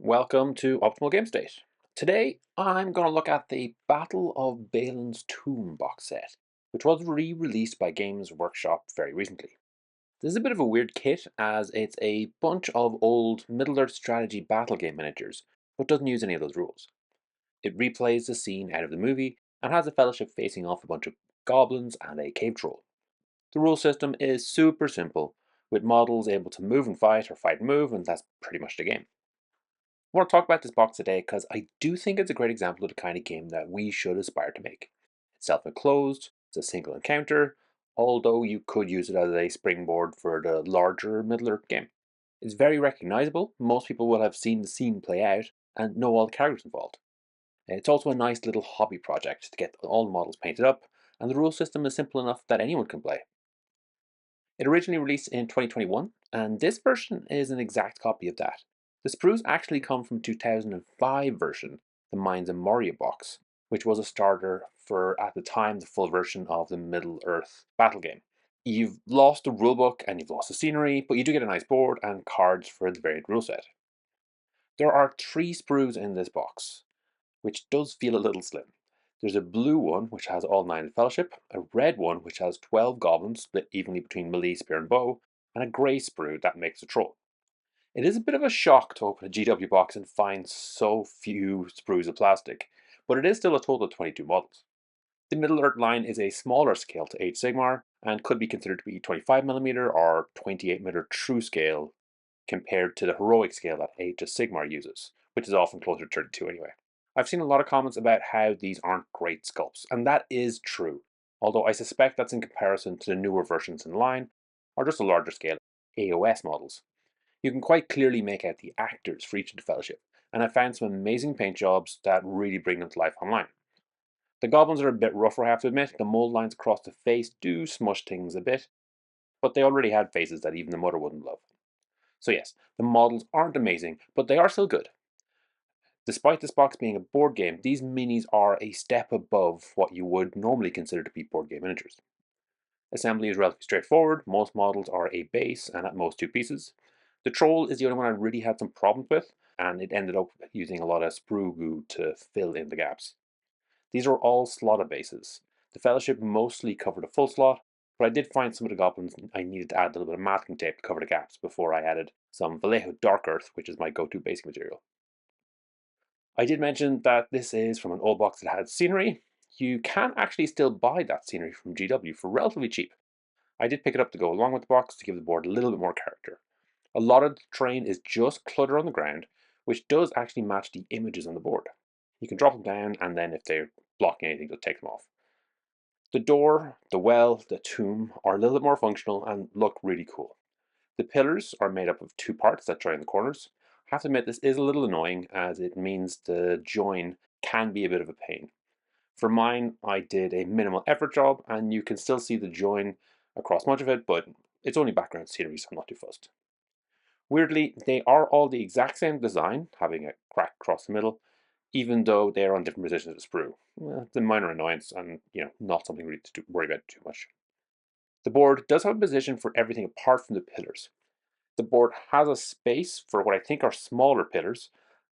Welcome to Optimal Game State. Today I'm going to look at the Battle of Balin's Tomb box set, which was re-released by Games Workshop very recently. This is a bit of a weird kit as it's a bunch of old Middle-earth strategy battle game miniatures, but doesn't use any of those rules. It replays the scene out of the movie and has a fellowship facing off a bunch of goblins and a cave troll. The rule system is super simple, with models able to move and fight or fight and move, and that's pretty much the game. I want to talk about this box today because I do think it's a great example of the kind of game that we should aspire to make. It's self-enclosed, it's a single encounter, although you could use it as a springboard for the larger Middle-earth game. It's very recognizable, most people will have seen the scene play out and know all the characters involved. It's also a nice little hobby project to get all the models painted up, and the rule system is simple enough that anyone can play. It originally released in 2021, and this version is an exact copy of that. The sprues actually come from 2005 version, the Minds and Moria box, which was a starter for, at the time, the full version of the Middle-earth battle game. You've lost the rulebook and you've lost the scenery, but you do get a nice board and cards for the varied rule set. There are 3 sprues in this box, which does feel a little slim. There's a blue one which has all 9 in Fellowship, a red one which has 12 goblins split evenly between melee, spear and bow, and a grey sprue that makes a troll. It is a bit of a shock to open a GW box and find so few sprues of plastic, but it is still a total of 22 models. The Middle-earth line is a smaller scale to Age Sigmar and could be considered to be 25mm or 28mm true scale compared to the heroic scale that Age of Sigmar uses, which is often closer to 32 anyway. I've seen a lot of comments about how these aren't great sculpts, and that is true, although I suspect that's in comparison to the newer versions in line, or just a larger scale AOS models. You can quite clearly make out the actors for each of the Fellowship, and I found some amazing paint jobs that really bring them to life online. The goblins are a bit rougher, I have to admit. The mold lines across the face do smush things a bit, but they already had faces that even the mother wouldn't love. So yes, the models aren't amazing, but they are still good. Despite this box being a board game, these minis are a step above what you would normally consider to be board game miniatures. Assembly is relatively straightforward. Most models are a base and at most 2 pieces. The troll is the only one I really had some problems with, and it ended up using a lot of sprue goo to fill in the gaps. These are all slotted bases. The Fellowship mostly covered a full slot, but I did find some of the goblins I needed to add a little bit of masking tape to cover the gaps before I added some Vallejo Dark Earth, which is my go-to basic material. I did mention that this is from an old box that had scenery. You can actually still buy that scenery from GW for relatively cheap. I did pick it up to go along with the box to give the board a little bit more character. A lot of the terrain is just clutter on the ground, which does actually match the images on the board. You can drop them down, and then if they're blocking anything, you'll take them off. The door, the well, the tomb are a little bit more functional and look really cool. The pillars are made up of 2 parts that join the corners. I have to admit this is a little annoying as it means the join can be a bit of a pain. For mine, I did a minimal effort job and you can still see the join across much of it, but it's only background scenery, so I'm not too fussed. Weirdly, they are all the exact same design, having a crack across the middle, even though they are on different positions of the sprue. It's a minor annoyance and, not something really to worry about too much. The board does have a position for everything apart from the pillars. The board has a space for what I think are smaller pillars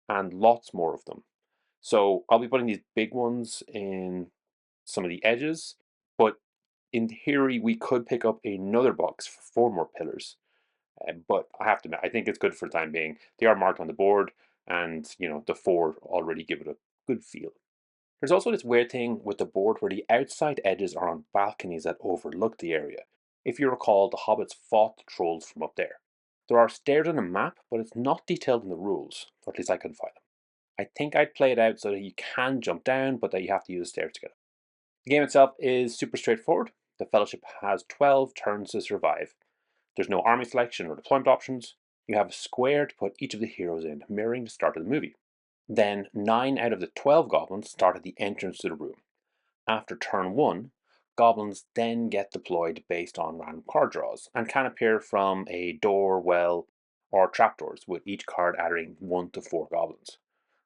and lots more of them. So I'll be putting these big ones in some of the edges, but in theory we could pick up another box for 4 more pillars. But I have to admit, I think it's good for the time being. They are marked on the board, and the 4 already give it a good feel. There's also this weird thing with the board where the outside edges are on balconies that overlook the area. If you recall, the hobbits fought the trolls from up there. There are stairs on the map, but it's not detailed in the rules, or at least I couldn't find them. I think I'd play it out so that you can jump down, but that you have to use the stairs to get up. The game itself is super straightforward. The Fellowship has 12 turns to survive. There's no army selection or deployment options. You have a square to put each of the heroes in, mirroring the start of the movie. Then 9 out of the 12 goblins start at the entrance to the room. After turn 1, goblins then get deployed based on random card draws and can appear from a door, well, or trapdoors, with each card adding 1 to 4 goblins.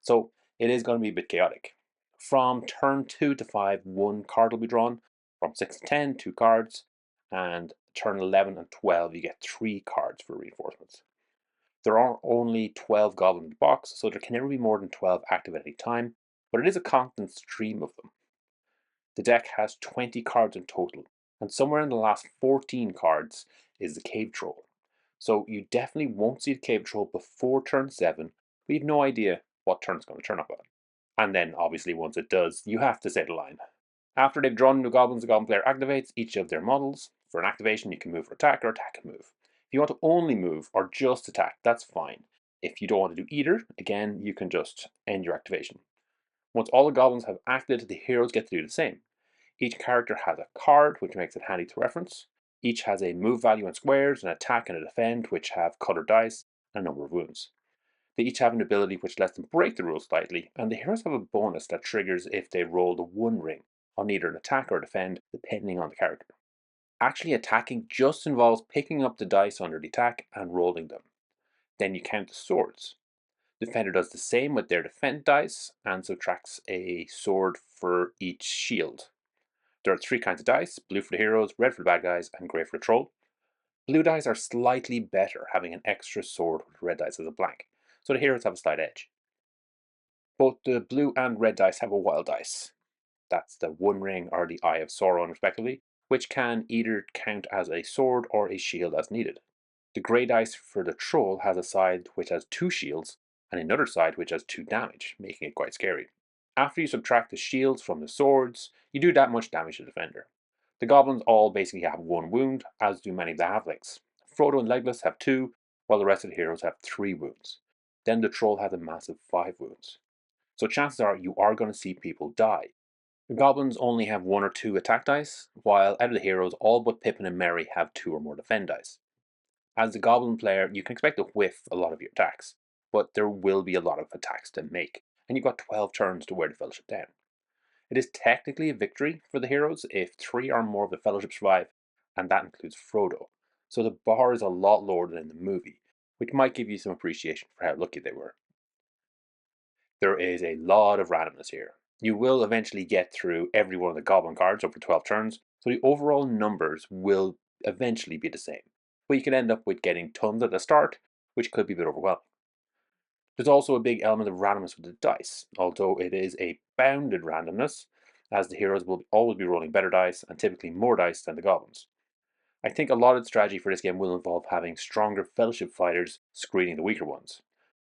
So it is going to be a bit chaotic. From turn 2 to 5, 1 card will be drawn. From 6 to 10, 2 cards. And turn 11 and 12, you get 3 cards for reinforcements. There are only 12 goblins in the box, so there can never be more than 12 active at any time, but it is a constant stream of them. The deck has 20 cards in total, and somewhere in the last 14 cards is the Cave Troll. So you definitely won't see the Cave Troll before turn 7, but you have no idea what turn it's going to turn up on. And then, obviously, once it does, you have to say the line. After they've drawn new goblins, the goblin player activates each of their models. For an activation, you can move for attack or attack and move. If you want to only move or just attack, that's fine. If you don't want to do either, again, you can just end your activation. Once all the goblins have acted, the heroes get to do the same. Each character has a card, which makes it handy to reference. Each has a move value in squares, an attack and a defend, which have colored dice, and a number of wounds. They each have an ability which lets them break the rules slightly, and the heroes have a bonus that triggers if they roll the one ring on either an attack or defend, depending on the character. Actually, attacking just involves picking up the dice under the attack and rolling them. Then you count the swords. The defender does the same with their defend dice and subtracts a sword for each shield. There are 3 kinds of dice: blue for the heroes, red for the bad guys, and grey for the troll. Blue dice are slightly better, having an extra sword with red dice as a blank, so the heroes have a slight edge. Both the blue and red dice have a wild dice. That's the One Ring or the Eye of Sauron, respectively, which can either count as a sword or a shield as needed. The grey dice for the troll has a side which has 2 shields and another side which has 2 damage, making it quite scary. After you subtract the shields from the swords, you do that much damage to the defender. The goblins all basically have 1 wound, as do many of the halflings. Frodo and Legolas have 2, while the rest of the heroes have 3 wounds. Then the troll has a massive 5 wounds. So chances are you are going to see people die. The goblins only have 1 or 2 attack dice, while out of the heroes, all but Pippin and Merry have 2 or more defend dice. As the goblin player, you can expect to whiff a lot of your attacks, but there will be a lot of attacks to make, and you've got 12 turns to wear the fellowship down. It is technically a victory for the heroes if 3 or more of the fellowship survive, and that includes Frodo. So the bar is a lot lower than in the movie, which might give you some appreciation for how lucky they were. There is a lot of randomness here. You will eventually get through every one of the goblin cards over 12 turns, so the overall numbers will eventually be the same. But you can end up with getting tons at the start, which could be a bit overwhelming. There's also a big element of randomness with the dice, although it is a bounded randomness, as the heroes will always be rolling better dice and typically more dice than the goblins. I think a lot of the strategy for this game will involve having stronger fellowship fighters screening the weaker ones.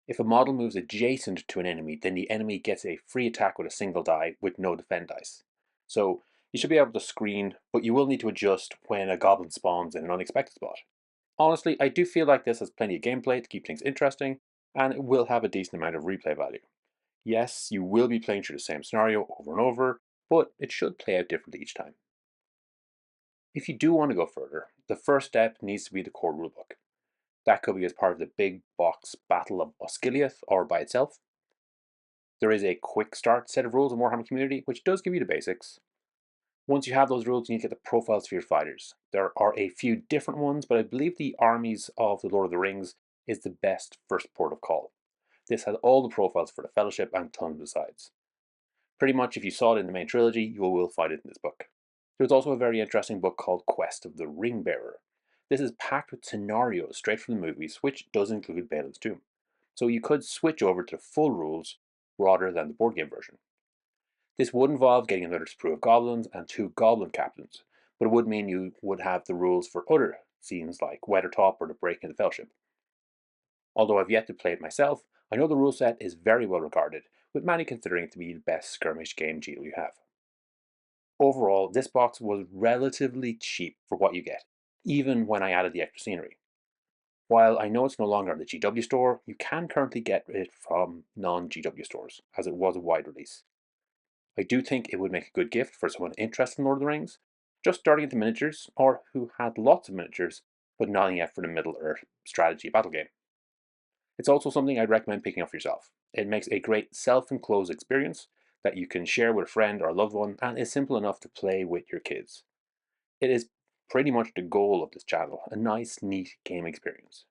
If a model moves adjacent to an enemy, then the enemy gets a free attack with a single die with no defend dice. So you should be able to screen, but you will need to adjust when a goblin spawns in an unexpected spot. Honestly, I do feel like this has plenty of gameplay to keep things interesting, and it will have a decent amount of replay value. Yes, you will be playing through the same scenario over and over, but it should play out differently each time. If you do want to go further, the first step needs to be the core rulebook. That could be as part of the big box Battle of Osgiliath or by itself. There is a quick start set of rules in Warhammer Community, which does give you the basics. Once you have those rules, you need to get the profiles for your fighters. There are a few different ones, but I believe the armies of the Lord of the Rings is the best first port of call. This has all the profiles for the Fellowship and tons besides. Pretty much if you saw it in the main trilogy, you will find it in this book. There's also a very interesting book called Quest of the Ring Bearer. This is packed with scenarios straight from the movies, which does include Balin's Tomb. So you could switch over to the full rules rather than the board game version. This would involve getting another sprue of goblins and 2 goblin captains, but it would mean you would have the rules for other scenes like Weathertop or the Break in the Fellowship. Although I've yet to play it myself, I know the rule set is very well regarded, with many considering it to be the best skirmish game deal you have. Overall, this box was relatively cheap for what you get, even when I added the extra scenery. While I know it's no longer on the GW store, you can currently get it from non-GW stores, as it was a wide release. I do think it would make a good gift for someone interested in Lord of the Rings, just starting into miniatures, or who had lots of miniatures, but not yet for the Middle-earth strategy battle game. It's also something I'd recommend picking up for yourself. It makes a great self-enclosed experience that you can share with a friend or a loved one, and is simple enough to play with your kids. It is pretty much the goal of this channel, a nice, neat game experience.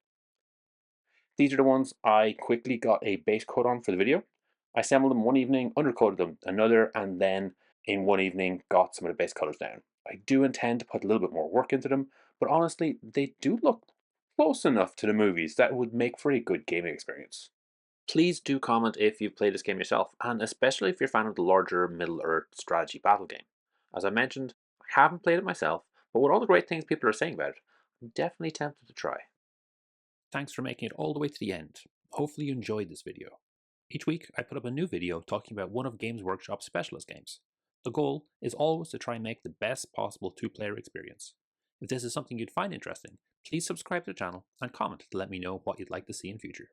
These are the ones I quickly got a base coat on for the video. I assembled them one evening, undercoated them another, and then in one evening got some of the base colors down. I do intend to put a little bit more work into them, but honestly, they do look close enough to the movies that it would make for a good gaming experience. Please do comment if you've played this game yourself, and especially if you're a fan of the larger Middle-earth strategy battle game. As I mentioned, I haven't played it myself, but with all the great things people are saying about it, I'm definitely tempted to try. Thanks for making it all the way to the end. Hopefully you enjoyed this video. Each week I put up a new video talking about one of Games Workshop's specialist games. The goal is always to try and make the best possible two-player experience. If this is something you'd find interesting, please subscribe to the channel and comment to let me know what you'd like to see in future.